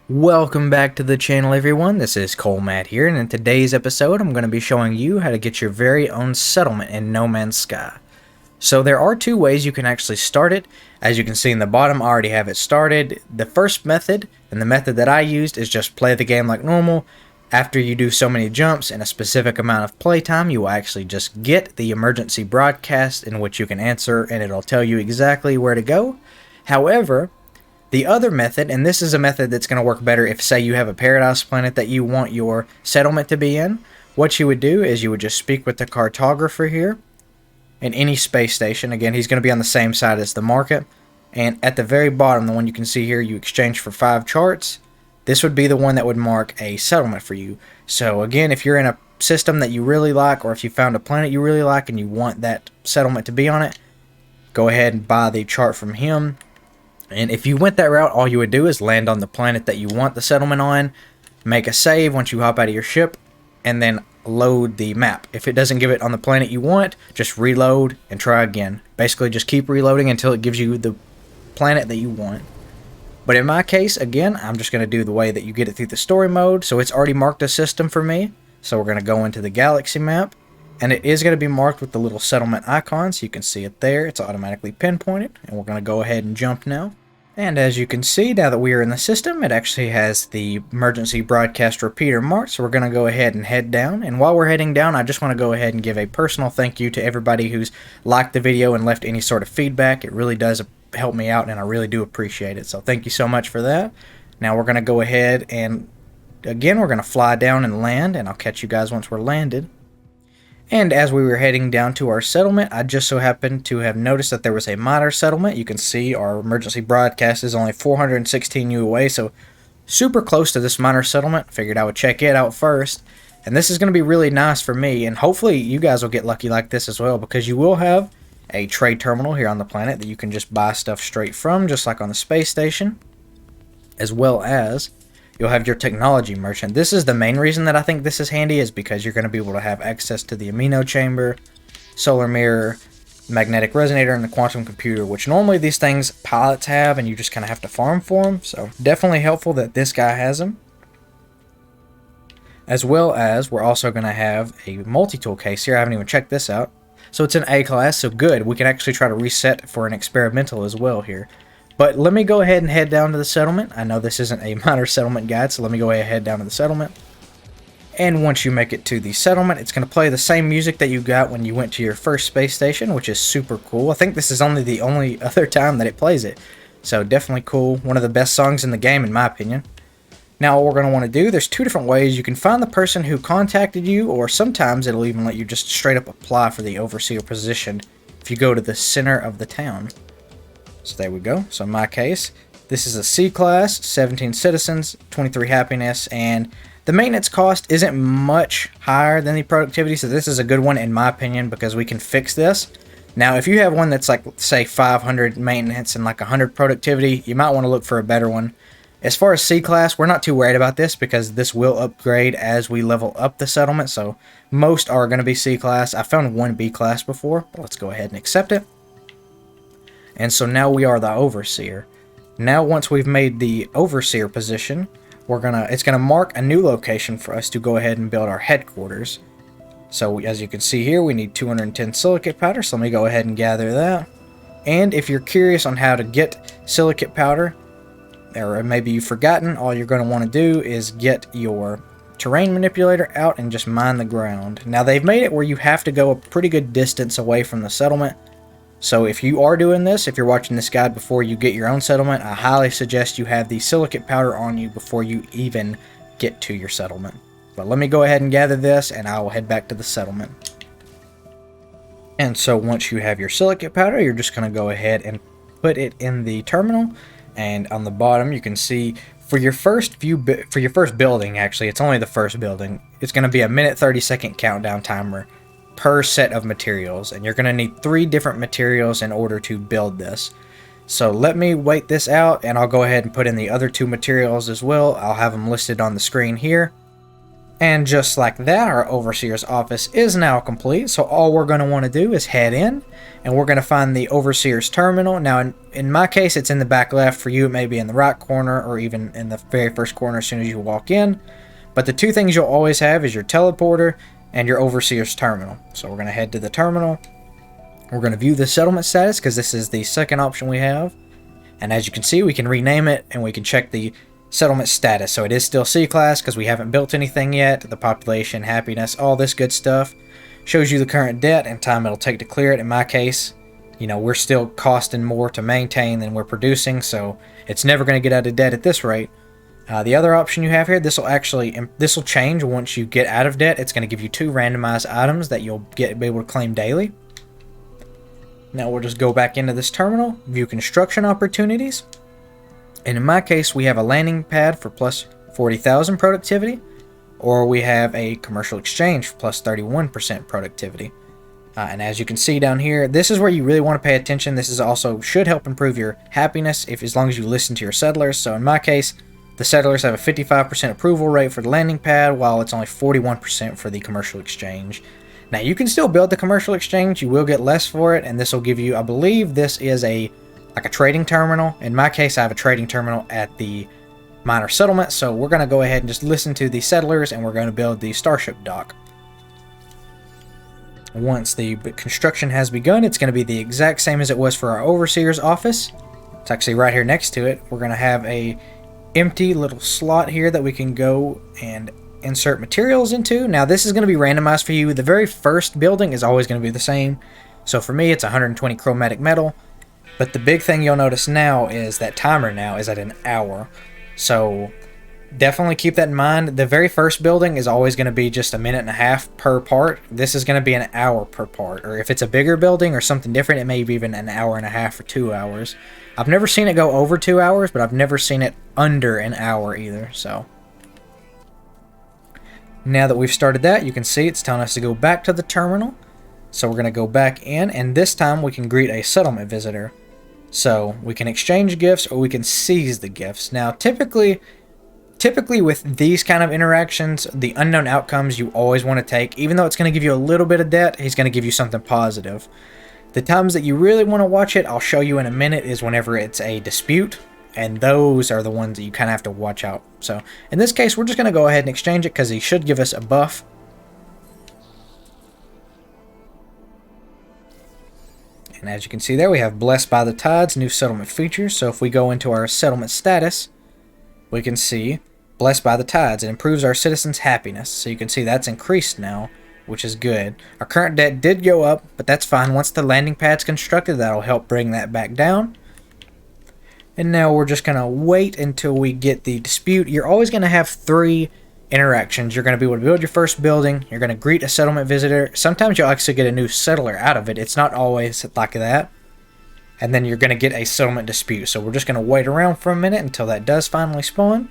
Welcome back to the channel, everyone. This is Colmatt here, and in today's episode I'm going to be showing you how to get your very own settlement in No Man's Sky. So there are two ways you can actually start it. As you can see in the bottom, I already have it started. The first method, and the method that I used, is just play the game like normal. After you do so many jumps and a specific amount of playtime, you will actually just get the emergency broadcast in which you can answer, and it'll tell you exactly where to go. However, the other method, and this is a method that's going to work better if, say, you have a paradise planet that you want your settlement to be in. What you would do is you would just speak with the cartographer here in any space station. Again, he's going to be on the same side as the market. And at the very bottom, the one you can see here, you exchange for 5 charts. This would be the one that would mark a settlement for you. So again, if you're in a system that you really like, or if you found a planet you really like and you want that settlement to be on it, go ahead and buy the chart from him. And if you went that route, all you would do is land on the planet that you want the settlement on, make a save once you hop out of your ship, and then load the map. If it doesn't give it on the planet you want, just reload and try again. Basically, just keep reloading until it gives you the planet that you want. But in my case, again, I'm just going to do the way that you get it through the story mode. So it's already marked a system for me. So we're going to go into the galaxy map. And it is going to be marked with the little settlement icon, so you can see it there. It's automatically pinpointed, and we're going to go ahead and jump now. And as you can see, now that we are in the system, it actually has the emergency broadcast repeater marked, so we're going to go ahead and head down. And while we're heading down, I just want to go ahead and give a personal thank you to everybody who's liked the video and left any sort of feedback. It really does help me out, and I really do appreciate it, so thank you so much for that. Now we're going to go ahead and, again, we're going to fly down and land, and I'll catch you guys once we're landed. And as we were heading down to our settlement, I just so happened to have noticed that there was a minor settlement. You can see our emergency broadcast is only 416 U away, so super close to this minor settlement. Figured I would check it out first. And this is going to be really nice for me, and hopefully you guys will get lucky like this as well, because you will have a trade terminal here on the planet that you can just buy stuff straight from, just like on the space station, as well as you'll have your technology merchant. This is the main reason that I think this is handy, is because you're going to be able to have access to the amino chamber, solar mirror, magnetic resonator, and the quantum computer, which normally these things pilots have, and you just kind of have to farm for them. So definitely helpful that this guy has them. As well as we're also going to have a multi-tool case here. I haven't even checked this out. So it's an A class, so good. We can actually try to reset for an experimental as well here. But let me go ahead and head down to the settlement. I know this isn't a minor settlement guide, so let me go ahead and head down to the settlement. And once you make it to the settlement, it's going to play the same music that you got when you went to your first space station, which is super cool. I think this is only the only other time that it plays it. So definitely cool. One of the best songs in the game, in my opinion. Now what we're going to want to do, there's 2 different ways. You can find the person who contacted you, or sometimes it'll even let you just straight up apply for the overseer position if you go to the center of the town. So there we go. So in my case, this is a C class, 17 citizens, 23 happiness, and the maintenance cost isn't much higher than the productivity, so this is a good one in my opinion, because we can fix this. Now if you have one that's like, say, 500 maintenance and like 100 productivity, you might want to look for a better one. As far as C class, we're not too worried about this, because this will upgrade as we level up the settlement, so most are going to be C class. I found one B class before, but let's go ahead and accept it. And so now we are the overseer. Now once we've made the overseer position, it's gonna mark a new location for us to go ahead and build our headquarters. So as you can see here, we need 210 silicate powder, so let me go ahead and gather that. And if you're curious on how to get silicate powder, or maybe you've forgotten, all you're going to want to do is get your terrain manipulator out and just mine the ground. Now they've made it where you have to go a pretty good distance away from the settlement. So if you are doing this, if you're watching this guide before you get your own settlement, I highly suggest you have the silicate powder on you before you even get to your settlement. But let me go ahead and gather this, and I will head back to the settlement. And so once you have your silicate powder, you're just going to go ahead and put it in the terminal. And on the bottom, you can see for your first building, actually, it's only the first building, it's going to be a 1:30 countdown timer per set of materials, and you're going to need 3 different materials in order to build this. So let me wait this out, and I'll go ahead and put in the other 2 materials as well. I'll have them listed on the screen here. And just like that, our overseer's office is now complete. So all we're going to want to do is head in, and we're going to find the overseer's terminal. Now, in my case, it's in the back left. For you, it may be in the right corner or even in the very first corner as soon as you walk in. But the two things you'll always have is your teleporter and your overseer's terminal. So we're going to head to the terminal. We're going to view the settlement status because this is the second option we have. And as you can see, we can rename it and we can check the settlement status. So it is still C-class because we haven't built anything yet. The population, happiness, all this good stuff. Shows you the current debt and time it'll take to clear it. In my case, you know, we're still costing more to maintain than we're producing, so it's never going to get out of debt at this rate. The other option you have here, this will change once you get out of debt. It's going to give you 2 randomized items that you'll be able to claim daily. Now we'll just go back into this terminal, view construction opportunities. And in my case, we have a landing pad for plus 40,000 productivity, or we have a commercial exchange for plus 31% productivity. And as you can see down here, this is where you really want to pay attention. This is also should help improve your happiness as long as you listen to your settlers. So in my case, the settlers have a 55% approval rate for the landing pad, while it's only 41% for the commercial exchange. Now you can still build the commercial exchange. You will get less for it, and this will give you, I believe this is like a trading terminal. In my case, I have a trading terminal at the minor settlement, so we're going to go ahead and just listen to the settlers, and we're going to build the starship dock. Once the construction has begun, it's going to be the exact same as it was for our overseer's office. It's actually right here next to it. We're going to have a empty little slot here that we can go and insert materials into. Now this is going to be randomized for you. The very first building is always going to be the same. So for me, it's 120 chromatic metal. But the big thing you'll notice now is that timer now is at an hour. So definitely keep that in mind. The very first building is always going to be just a minute and a half per part. This is going to be an hour per part. Or if it's a bigger building or something different, it may be even an hour and a half or 2 hours. I've never seen it go over 2 hours, but I've never seen it under an hour either. So now that we've started that, you can see it's telling us to go back to the terminal. So we're going to go back in, and this time we can greet a settlement visitor. So we can exchange gifts or we can seize the gifts. Now typically with these kind of interactions, the unknown outcomes you always want to take. Even though it's going to give you a little bit of debt, he's going to give you something positive. The times that you really want to watch it, I'll show you in a minute, is whenever it's a dispute. And those are the ones that you kind of have to watch out. So in this case, we're just going to go ahead and exchange it because he should give us a buff. And as you can see there, we have Blessed by the Tides, new settlement features. So if we go into our settlement status, we can see Blessed by the Tides. It improves our citizens' happiness. So you can see that's increased now, which is good. Our current debt did go up, but that's fine. Once the landing pad's constructed, that'll help bring that back down. And now we're just going to wait until we get the dispute. You're always going to have 3 interactions. You're going to be able to build your first building. You're going to greet a settlement visitor. Sometimes you'll actually get a new settler out of it. It's not always like that. And then you're going to get a settlement dispute. So we're just going to wait around for a minute until that does finally spawn.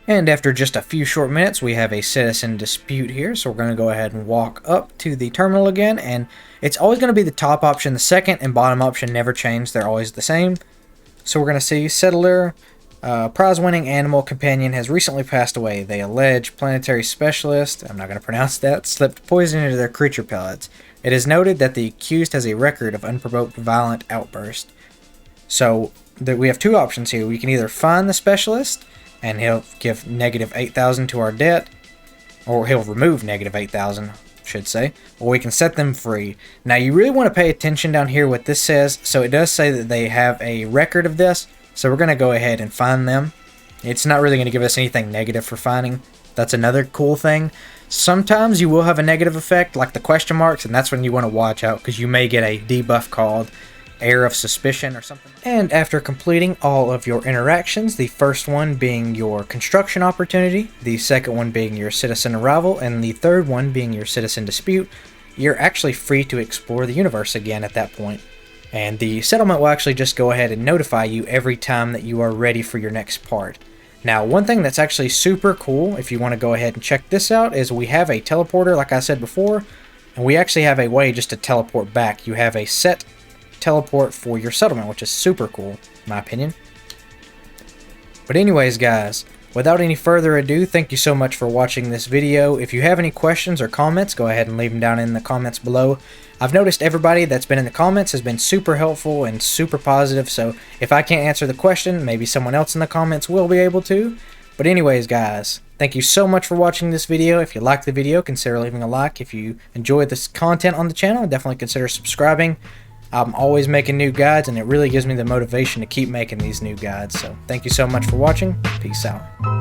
And after just a few short minutes, we have a citizen dispute here. So we're going to go ahead and walk up to the terminal again. And it's always going to be the top option. The second and bottom option never change. They're always the same. So we're going to see settler, prize-winning animal companion has recently passed away. They allege planetary specialist, I'm not going to pronounce that, slipped poison into their creature pellets. It is noted that the accused has a record of unprovoked violent outburst. So we have 2 options here. We can either find the specialist, and he'll give negative 8,000 to our debt, or he'll remove negative 8,000, should say, or we can set them free. Now you really want to pay attention down here what this says. So it does say that they have a record of this, so we're going to go ahead and find them. It's not really going to give us anything negative for finding. That's another cool thing. Sometimes you will have a negative effect like the question marks, and that's when you want to watch out because you may get a debuff called air of suspicion or something. And after completing all of your interactions, the first one being your construction opportunity, the second one being your citizen arrival, and the third one being your citizen dispute, you're actually free to explore the universe again at that point. And the settlement will actually just go ahead and notify you every time that you are ready for your next part. Now, one thing that's actually super cool, if you want to go ahead and check this out, is we have a teleporter, like I said before, and we actually have a way just to teleport back. You have a set teleport for your settlement, which is super cool, in my opinion. But anyways, guys, without any further ado, thank you so much for watching this video. If you have any questions or comments, go ahead and leave them down in the comments below. I've noticed everybody that's been in the comments has been super helpful and super positive, so if I can't answer the question, maybe someone else in the comments will be able to. But anyways, guys, thank you so much for watching this video. If you liked the video, consider leaving a like. If you enjoyed this content on the channel, definitely consider subscribing. I'm always making new guides, and it really gives me the motivation to keep making these new guides. So thank you so much for watching. Peace out.